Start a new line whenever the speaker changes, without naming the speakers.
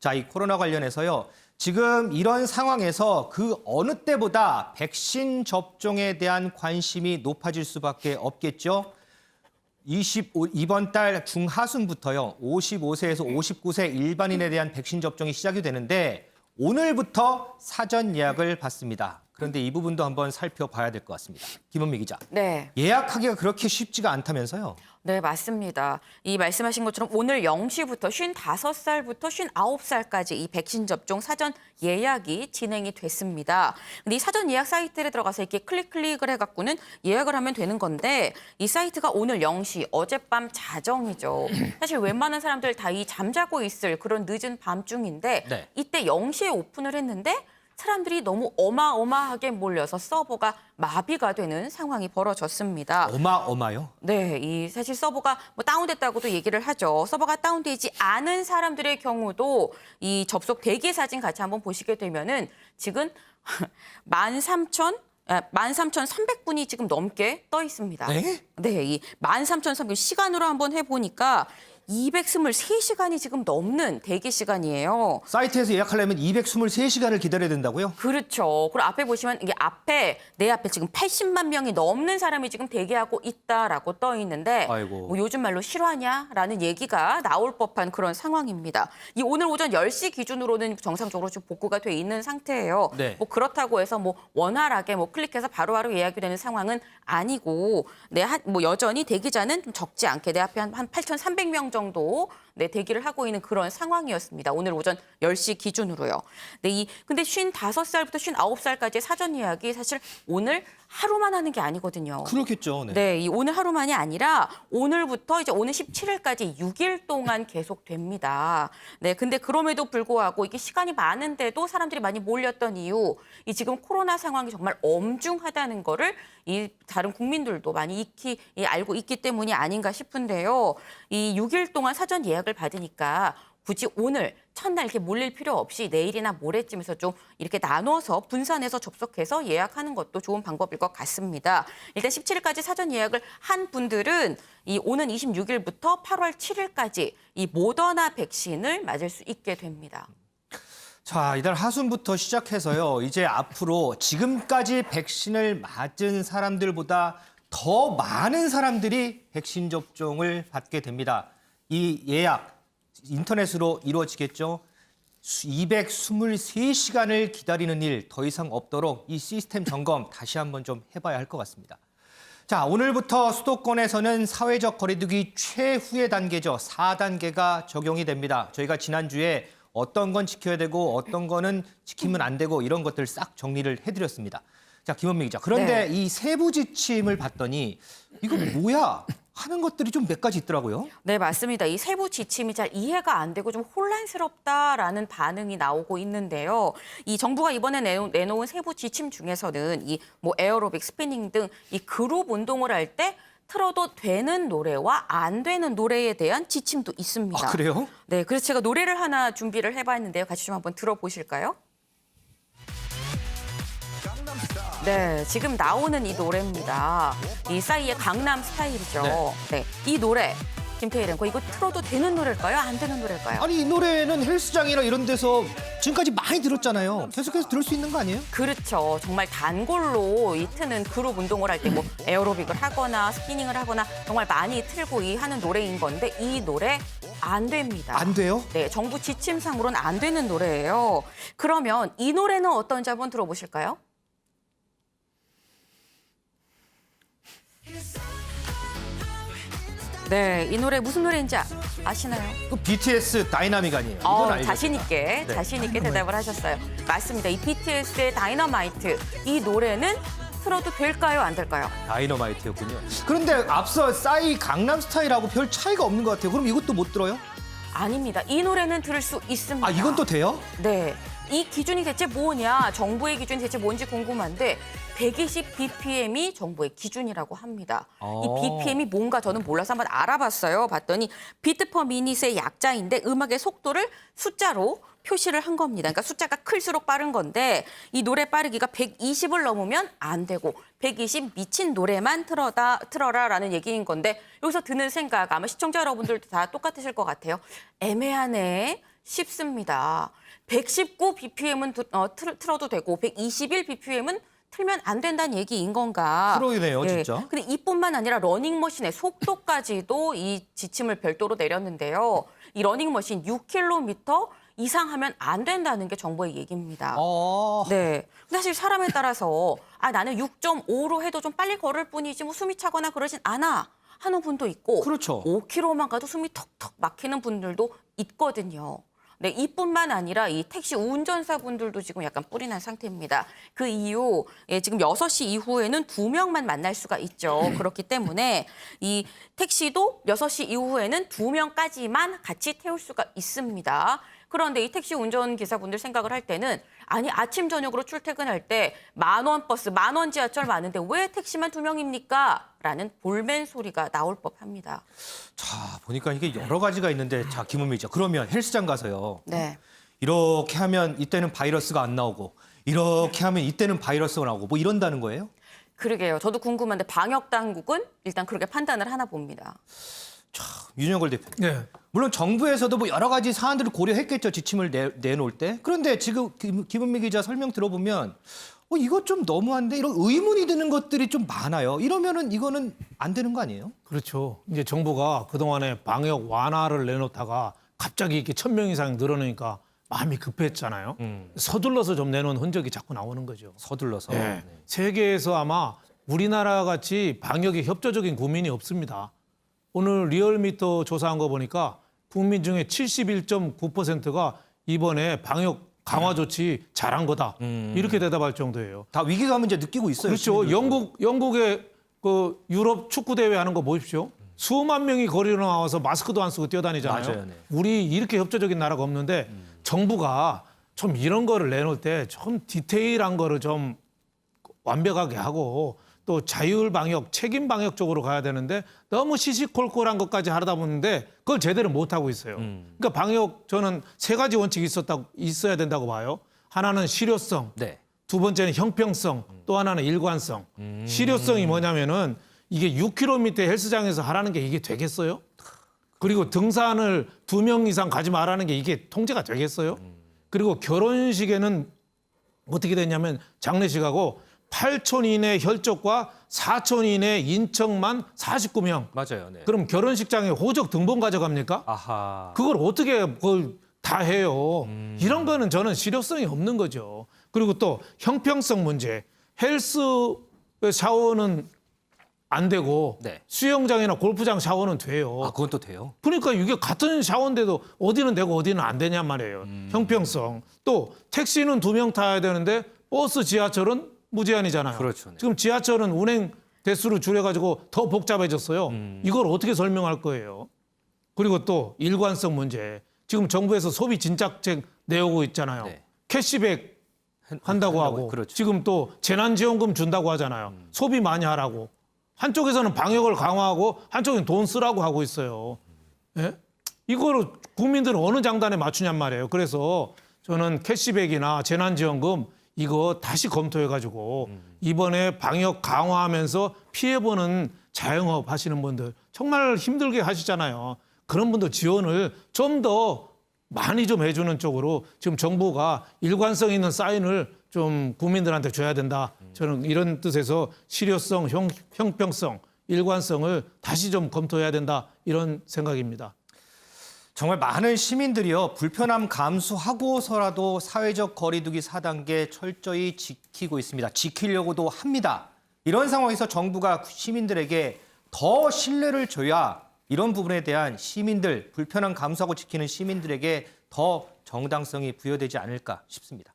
자, 이 코로나 관련해서요. 지금 이런 상황에서 그 어느 때보다 백신 접종에 대한 관심이 높아질 수밖에 없겠죠. 이번 달 중하순부터요. 55세에서 59세 일반인에 대한 백신 접종이 시작이 되는데 오늘부터 사전 예약을 받습니다. 그런데 이 부분도 한번 살펴봐야 될 것 같습니다. 김원미 기자.
네.
예약하기가 그렇게 쉽지가 않다면서요?
네, 맞습니다. 이 말씀하신 것처럼 오늘 0시부터 55살부터 59살까지 이 백신 접종 사전 예약이 진행이 됐습니다. 근데 이 사전 예약 사이트에 들어가서 이렇게 클릭을 해갖고는 예약을 하면 되는 건데 이 사이트가 오늘 0시, 어젯밤 자정이죠. 사실 웬만한 사람들 다 이 잠자고 있을 그런 늦은 밤중인데
네.
이때 0시에 오픈을 했는데 사람들이 너무 어마어마하게 몰려서 서버가 마비가 되는 상황이 벌어졌습니다.
어마어마요?
네, 이 사실 서버가 뭐 다운됐다고도 얘기를 하죠. 서버가 다운되지 않은 사람들의 경우도 이 접속 대기 사진 같이 한번 보시게 되면은 지금 13,300분이 지금 넘게 떠 있습니다.
네?
네, 이 13,300분 시간으로 한번 해보니까 223시간이 지금 넘는 대기 시간이에요.
사이트에서 예약하려면 223시간을 기다려야 된다고요?
그렇죠. 그리고 앞에 보시면 이게 내 앞에 지금 80만 명이 넘는 사람이 지금 대기하고 있다라고 떠 있는데
아이고.
뭐 요즘 말로 실화냐라는 얘기가 나올 법한 그런 상황입니다. 이 오늘 오전 10시 기준으로는 정상적으로 좀 복구가 돼 있는 상태예요.
네.
뭐 그렇다고 해서 뭐 원활하게 뭐 클릭해서 바로바로 예약이 되는 상황은 아니고 뭐 여전히 대기자는 좀 적지 않게 내 앞에 한 8,300명 정도 대기를 하고 있는 그런 상황이었습니다. 오늘 오전 10시 기준으로요. 네, 근데 55살부터 59살까지의 사전 예약이 사실 오늘 하루만 하는 게 아니거든요.
그렇겠죠. 네.
네, 이 오늘 하루만이 아니라 오늘부터 이제 오늘 17일까지 6일 동안 계속됩니다. 네, 근데 그럼에도 불구하고 이게 시간이 많은데도 사람들이 많이 몰렸던 이유, 이 지금 코로나 상황이 정말 엄중하다는 거를 이 다른 국민들도 많이 알고 있기 때문이 아닌가 싶은데요. 이 6일 동안 사전 예약을 받으니까 굳이 오늘 첫날 이렇게 몰릴 필요 없이 내일이나 모레쯤에서 좀 이렇게 나눠서 분산해서 접속해서 예약하는 것도 좋은 방법일 것 같습니다. 일단 17일까지 사전 예약을 한 분들은 이 오는 26일부터 8월 7일까지 이 모더나 백신을 맞을 수 있게 됩니다.
자, 이달 하순부터 시작해서요. 이제 앞으로 지금까지 백신을 맞은 사람들보다 더 많은 사람들이 백신 접종을 받게 됩니다. 이 예약 인터넷으로 이루어지겠죠. 223시간을 기다리는 일 더 이상 없도록 이 시스템 점검 다시 한번 좀 해봐야 할 것 같습니다. 자, 오늘부터 수도권에서는 사회적 거리두기 최후의 단계죠. 4단계가 적용이 됩니다. 저희가 지난주에 어떤 건 지켜야 되고 어떤 거는 지키면 안 되고 이런 것들 싹 정리를 해드렸습니다. 자, 김원미 기자. 그런데 이 세부 지침을 봤더니 이거 뭐야? 하는 것들이 좀 몇 가지 있더라고요.
네, 맞습니다. 이 세부 지침이 잘 이해가 안 되고 좀 혼란스럽다라는 반응이 나오고 있는데요. 이 정부가 이번에 내놓은 세부 지침 중에서는 이 뭐 에어로빅, 스피닝 등 이 그룹 운동을 할 때 틀어도 되는 노래와 안 되는 노래에 대한 지침도 있습니다.
아, 그래요?
네, 그래서 제가 노래를 하나 준비를 해봤는데요. 같이 좀 한번 들어보실까요? 네, 지금 나오는 이 노래입니다. 이 싸이의 강남 스타일이죠. 네, 이 노래 김태희 랭커 이거 틀어도 되는 노래일까요? 안 되는 노래일까요?
아니, 이 노래는 헬스장이나 이런 데서 지금까지 많이 들었잖아요. 계속해서 들을 수 있는 거 아니에요?
그렇죠. 정말 단골로 이 트는 그룹 운동을 할 때 뭐 에어로빅을 하거나 스피닝을 하거나 정말 많이 틀고 하는 노래인 건데 이 노래 안 됩니다.
안 돼요?
네, 정부 지침상으로는 안 되는 노래예요. 그러면 이 노래는 어떤지 한번 들어보실까요? 네, 이 노래 무슨 노래인지 아시나요?
그 BTS 다이나믹 아니에요? 이건 알죠.
자신 있게 대답을 하셨어요. 맞습니다. 이 BTS의 다이너마이트 이 노래는 틀어도 될까요? 안 될까요?
다이너마이트였군요. 그런데 앞서 싸이 강남 스타일하고 별 차이가 없는 것 같아요. 그럼 이것도 못 들어요?
아닙니다. 이 노래는 들을 수 있습니다.
아, 이건 또 돼요?
네. 이 기준이 대체 뭐냐, 정부의 기준이 대체 뭔지 궁금한데 120 bpm이 정부의 기준이라고 합니다. 이 bpm이 뭔가 저는 몰라서 한번 알아봤어요. 봤더니 비트 퍼 미닛의 약자인데 음악의 속도를 숫자로 표시를 한 겁니다. 그러니까 숫자가 클수록 빠른 건데 이 노래 빠르기가 120을 넘으면 안 되고 120 미친 노래만 틀어라라는 얘기인 건데 여기서 드는 생각 아마 시청자 여러분들도 다 똑같으실 것 같아요. 애매하네. 쉽습니다. 119 bpm은 틀어도 되고 121 bpm은 틀면 안 된다는 얘기인 건가?
프로이네요, 진짜.
근데 이뿐만 아니라 러닝머신의 속도까지도 이 지침을 별도로 내렸는데요. 이 러닝머신 6km 이상 하면 안 된다는 게 정부의 얘기입니다. 네. 사실 사람에 따라서 나는 6.5로 해도 좀 빨리 걸을 뿐이지 뭐 숨이 차거나 그러진 않아 하는 분도 있고
그렇죠.
5km만 가도 숨이 턱턱 막히는 분들도 있거든요. 네, 이뿐만 아니라 이 택시 운전사분들도 지금 약간 뿔이 난 상태입니다. 그 이유, 지금 6시 이후에는 2명만 만날 수가 있죠. 그렇기 때문에 이 택시도 6시 이후에는 2명까지만 같이 태울 수가 있습니다. 그런데 이 택시 운전기사분들 생각을 할 때는 아니 아침 저녁으로 출퇴근할 때 10,000원 버스, 10,000원 지하철 많은데 왜 택시만 2명입니까? 라는 볼멘 소리가 나올 법합니다.
자, 보니까 이게 여러 가지가 있는데, 자, 김은미 기자. 그러면 헬스장 가서요.
네.
이렇게 하면 이때는 바이러스가 안 나오고, 이렇게 하면 이때는 바이러스가 나오고, 뭐 이런다는 거예요?
그러게요. 저도 궁금한데 방역 당국은 일단 그렇게 판단을 하나 봅니다.
윤영걸 대표님.
네.
물론 정부에서도 뭐 여러 가지 사안들을 고려했겠죠, 지침을 내놓을 때. 그런데 지금 김은미 기자 설명 들어보면 이거 좀 너무한데 이런 의문이 드는 것들이 좀 많아요. 이러면은 이거는 안 되는 거 아니에요?
그렇죠. 이제 정부가 그동안에 방역 완화를 내놓다가 갑자기 이렇게 1,000명 이상 늘어나니까 마음이 급했잖아요. 서둘러서 좀 내놓은 흔적이 자꾸 나오는 거죠.
서둘러서.
네.
네.
세계에서 아마 우리나라 같이 방역에 협조적인 국민이 없습니다. 오늘 리얼미터 조사한 거 보니까 국민 중에 71.9%가 이번에 방역 강화 조치 잘한 거다. 이렇게 대답할 정도예요.
다 위기감을 이제 느끼고 있어요.
그렇죠.
시민들도.
영국의 그 유럽 축구 대회 하는 거 보십시오. 수만 명이 거리로 나와서 마스크도 안 쓰고 뛰어다니잖아요.
맞아요, 네.
우리 이렇게 협조적인 나라가 없는데 정부가 좀 이런 거를 내놓을 때 좀 디테일한 거를 좀 완벽하게 하고 또 자율 방역, 책임 방역 쪽으로 가야 되는데 너무 시시콜콜한 것까지 하다 보는데 그걸 제대로 못 하고 있어요. 그러니까 방역 저는 3가지 원칙이 있어야 된다고 봐요. 하나는 실효성,
네.
두 번째는 형평성, 또 하나는 일관성. 실효성이 뭐냐면은 이게 6km 헬스장에서 하라는 게 이게 되겠어요? 그리고 등산을 2명 이상 가지 말라는 게 이게 통제가 되겠어요? 그리고 결혼식에는 어떻게 됐냐면 장례식하고 8촌 이내 혈족과 4촌 이내 인척만 49명.
맞아요. 네.
그럼 결혼식장에 호적 등본 가져갑니까?
아하.
그걸 어떻게 그걸 다 해요. 이런 거는 저는 실효성이 없는 거죠. 그리고 또 형평성 문제. 헬스 샤워는 안 되고
네.
수영장이나 골프장 샤워는 돼요.
아, 그건 또 돼요?
그러니까 이게 같은 샤워인데도 어디는 되고 어디는 안 되냔 말이에요. 형평성. 또 택시는 2명 타야 되는데 버스, 지하철은 무제한이잖아요.
그렇죠. 네.
지금 지하철은 운행 대수를 줄여가지고 더 복잡해졌어요. 이걸 어떻게 설명할 거예요? 그리고 또 일관성 문제. 지금 정부에서 소비 진작책 내오고 있잖아요.
네.
캐시백 한다고 하고
그렇죠.
지금 또 재난지원금 준다고 하잖아요. 소비 많이 하라고. 한쪽에서는 방역을 강화하고 한쪽은 돈 쓰라고 하고 있어요. 예? 이거를 국민들은 어느 장단에 맞추냔 말이에요. 그래서 저는 캐시백이나 재난지원금 이거 다시 검토해가지고 이번에 방역 강화하면서 피해보는 자영업 하시는 분들 정말 힘들게 하시잖아요. 그런 분들 지원을 좀 더 많이 좀 해주는 쪽으로 지금 정부가 일관성 있는 사인을 좀 국민들한테 줘야 된다. 저는 이런 뜻에서 실효성, 형평성, 일관성을 다시 좀 검토해야 된다. 이런 생각입니다.
정말 많은 시민들이요, 불편함 감수하고서라도 사회적 거리두기 4단계 철저히 지키고 있습니다. 지키려고도 합니다. 이런 상황에서 정부가 시민들에게 더 신뢰를 줘야 이런 부분에 대한 시민들, 불편함 감수하고 지키는 시민들에게 더 정당성이 부여되지 않을까 싶습니다.